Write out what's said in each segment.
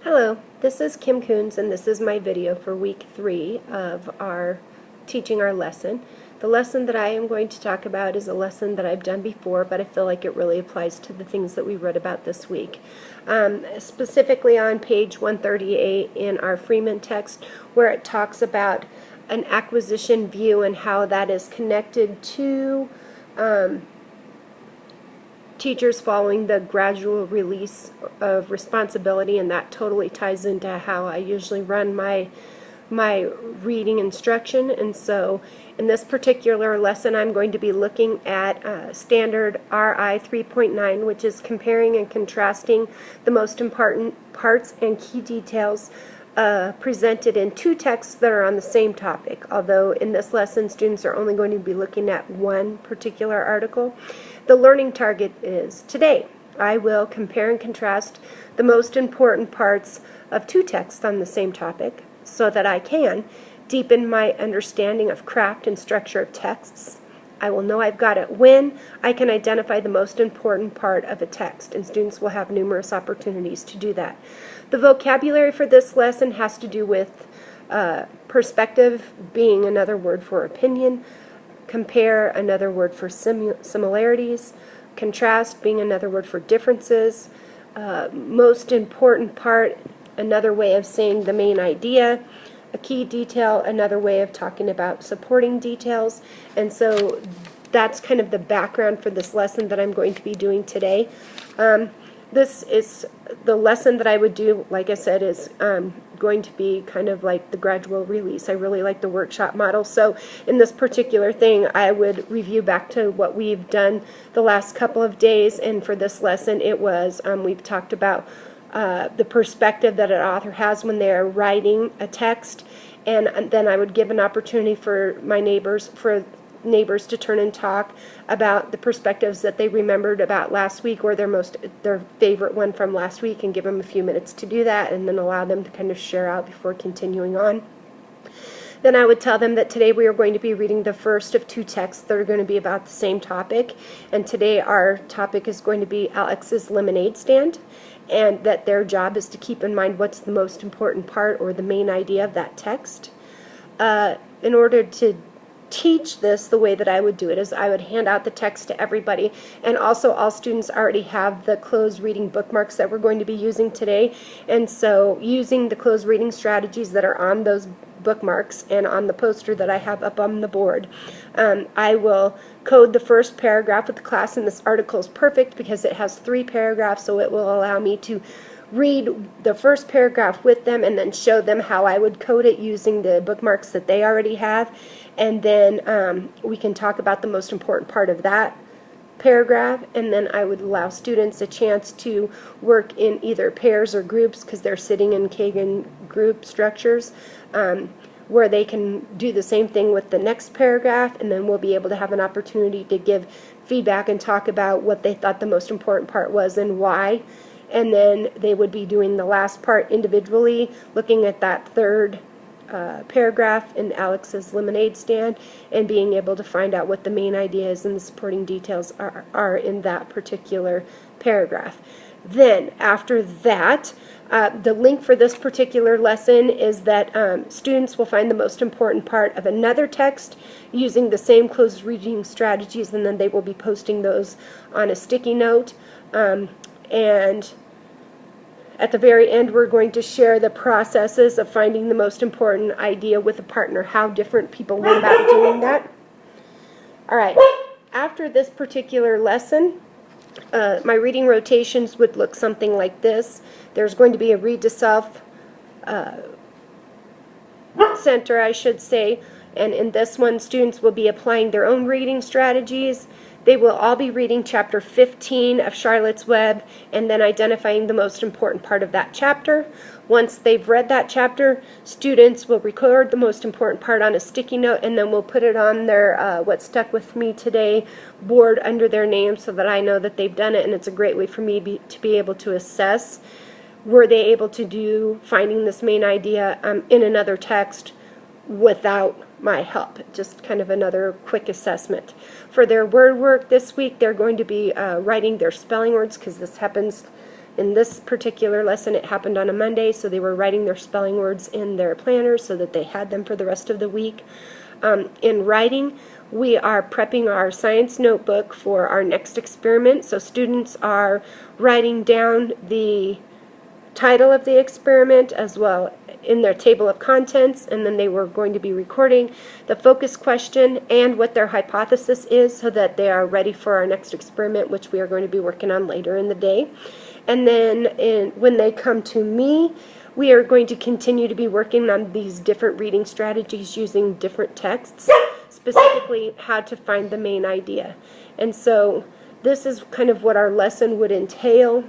Hello, this is Kim Kouns, and this is my video for week 3 of our teaching our lesson. The lesson that I am going to talk about is a lesson that I've done before, but I feel like it really applies to the things that we read about this week. Specifically on page 138 in our Freeman text, where it talks about an acquisition view and how that is connected to teachers following the gradual release of responsibility, and that totally ties into how I usually run my reading instruction. And so in this particular lesson I'm going to be looking at standard RI 3.9, which is comparing and contrasting the most important parts and key details presented in two texts that are on the same topic, although in this lesson students are only going to be looking at one particular article. The learning target is today I will compare and contrast the most important parts of two texts on the same topic so that I can deepen my understanding of craft and structure of texts. I will know I've got it when I can identify the most important part of a text, and students will have numerous opportunities to do that. The vocabulary for this lesson has to do with perspective being another word for opinion, compare another word for similarities, contrast being another word for differences, most important part another way of saying the main idea, a key detail another way of talking about supporting details. And so that's kind of the background for this lesson that I'm going to be doing today. This is the lesson that I would do, like I said, is going to be kind of like the gradual release. I really like the workshop model. So in this particular thing, I would review back to what we've done the last couple of days. And for this lesson, it was, we've talked about the perspective that an author has when they're writing a text. And then I would give an opportunity for my neighbors, to turn and talk about the perspectives that they remembered about last week, or their favorite one from last week, and give them a few minutes to do that, and then allow them to kind of share out before continuing on. Then I would tell them that today we are going to be reading the first of two texts that are going to be about the same topic, and today our topic is going to be Alex's lemonade stand, and that their job is to keep in mind what's the most important part or the main idea of that text. In order to teach this, the way that I would do it is I would hand out the text to everybody, and also all students already have the closed reading bookmarks that we're going to be using today. And so using the closed reading strategies that are on those bookmarks and on the poster that I have up on the board, I will code the first paragraph with the class, and this article is perfect because it has 3 paragraphs, so it will allow me to read the first paragraph with them and then show them how I would code it using the bookmarks that they already have. And then we can talk about the most important part of that paragraph, and then I would allow students a chance to work in either pairs or groups, because they're sitting in Kagan group structures, where they can do the same thing with the next paragraph, and then we'll be able to have an opportunity to give feedback and talk about what they thought the most important part was and why. And then they would be doing the last part individually, looking at that third paragraph in Alex's lemonade stand, and being able to find out what the main idea is and the supporting details are in that particular paragraph. Then after that, the link for this particular lesson is that students will find the most important part of another text using the same closed reading strategies, and then they will be posting those on a sticky note. And at the very end, we're going to share the processes of finding the most important idea with a partner, how different people went about doing that. All right, after this particular lesson, my reading rotations would look something like this. There's going to be a read to self center, I should say, and in this one, students will be applying their own reading strategies. They will all be reading chapter 15 of Charlotte's Web and then identifying the most important part of that chapter. Once they've read that chapter, students will record the most important part on a sticky note, and then we'll put it on their What Stuck With Me Today board under their name, so that I know that they've done it, and it's a great way for me to be able to assess, were they able to do finding this main idea in another text without my help. Just kind of another quick assessment. For their word work this week, they're going to be writing their spelling words, because this happens In this particular lesson, it happened on a Monday, so they were writing their spelling words in their planners so that they had them for the rest of the week. In writing, we are prepping our science notebook for our next experiment. So students are writing down the title of the experiment as well in their table of contents, and then they were going to be recording the focus question and what their hypothesis is so that they are ready for our next experiment, which we are going to be working on later in the day. And then when they come to me, we are going to continue to be working on these different reading strategies using different texts, specifically how to find the main idea. And so this is kind of what our lesson would entail.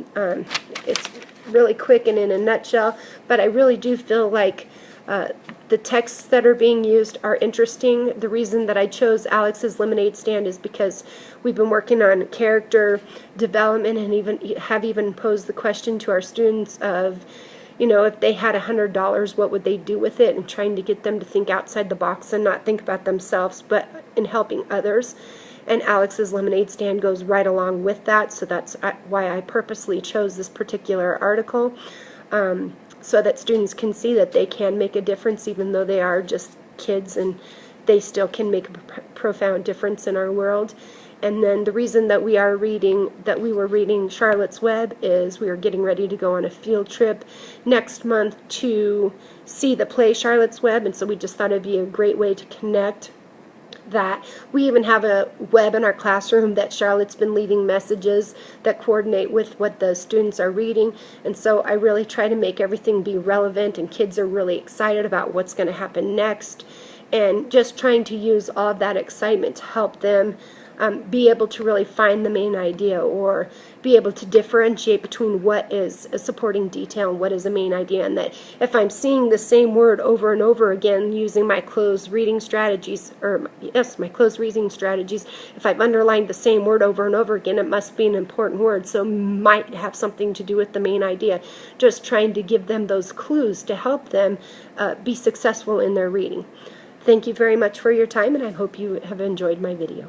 It's really quick and in a nutshell, but I really do feel like the texts that are being used are interesting. The reason that I chose Alex's Lemonade Stand is because we've been working on character development and even posed the question to our students of, you know, if they had $100, what would they do with it, and trying to get them to think outside the box and not think about themselves, but in helping others. And Alex's Lemonade Stand goes right along with that, so that's why I purposely chose this particular article, so that students can see that they can make a difference even though they are just kids, and they still can make a profound difference in our world. And then the reason that we were reading Charlotte's Web is we are getting ready to go on a field trip next month to see the play Charlotte's Web, and so we just thought it would be a great way to connect that. We even have a web in our classroom that Charlotte's been leaving messages that coordinate with what the students are reading, and so I really try to make everything be relevant, and kids are really excited about what's going to happen next, and just trying to use all of that excitement to help them be able to really find the main idea, or be able to differentiate between what is a supporting detail and what is a main idea, and that if I'm seeing the same word over and over again using my closed reading strategies, my closed reading strategies, if I've underlined the same word over and over again, it must be an important word, so might have something to do with the main idea. Just trying to give them those clues to help them be successful in their reading. Thank you very much for your time, and I hope you have enjoyed my video.